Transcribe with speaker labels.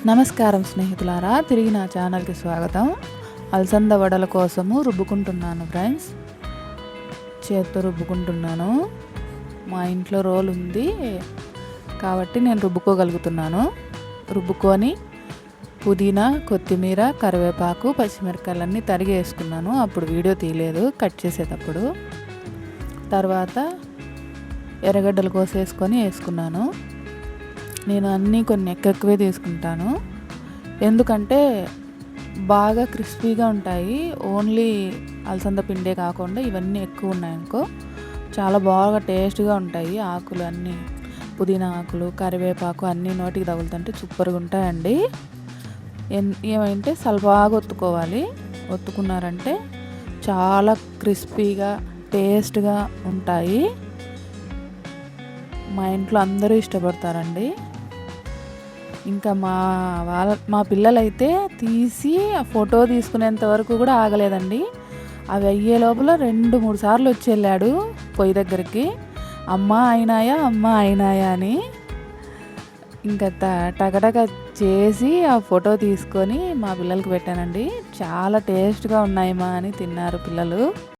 Speaker 1: నమస్కారం స్నేహితులారా, తిరిగి నా ఛానల్కి స్వాగతం. అలసంద వడల కోసము రుబ్బుకుంటున్నాను ఫ్రెండ్స్. చేత్తో రుబ్బుకుంటున్నాను. మా ఇంట్లో రోల్ ఉంది కాబట్టి నేను రుబ్బుకోగలుగుతున్నాను. రుబ్బుకొని పుదీనా, కొత్తిమీర, కరివేపాకు, పచ్చిమిరపకాయలన్నీ తరిగి వేసుకున్నాను. అప్పుడు వీడియో తీయలేదు కట్ చేసేటప్పుడు. తర్వాత ఎర్రగడ్డలు కోసేసుకొని వేసుకున్నాను. నేను అన్నీ కొన్ని ఎక్కువే తీసుకుంటాను, ఎందుకంటే బాగా క్రిస్పీగా ఉంటాయి. ఓన్లీ అలసంద పిండే కాకుండా ఇవన్నీ ఎక్కువ ఉన్నాయనుకో చాలా బాగా టేస్ట్గా ఉంటాయి. ఆకులు అన్నీ, పుదీనా ఆకులు, కరివేపాకు అన్నీ నోటికి తగులుతుంటే సూపర్గా ఉంటాయండి. ఏమంటే బాగా ఒత్తుకోవాలి. ఒత్తుకున్నారంటే చాలా క్రిస్పీగా టేస్ట్గా ఉంటాయి. మా ఇంట్లో అందరూ ఇష్టపడతారండి. ఇంకా మా పిల్లలైతే తీసి ఆ ఫోటో తీసుకునేంత వరకు కూడా ఆగలేదండి. అవి అయ్యే లోపల 2-3 సార్లు వచ్చి వెళ్ళాడు పొయ్యి దగ్గరికి, అమ్మ అయినాయా అని. ఇంకా టకటక చేసి ఆ ఫోటో తీసుకొని మా పిల్లలకి పెట్టానండి. చాలా టేస్ట్గా ఉన్నాయమ్మా అని తిన్నారు పిల్లలు.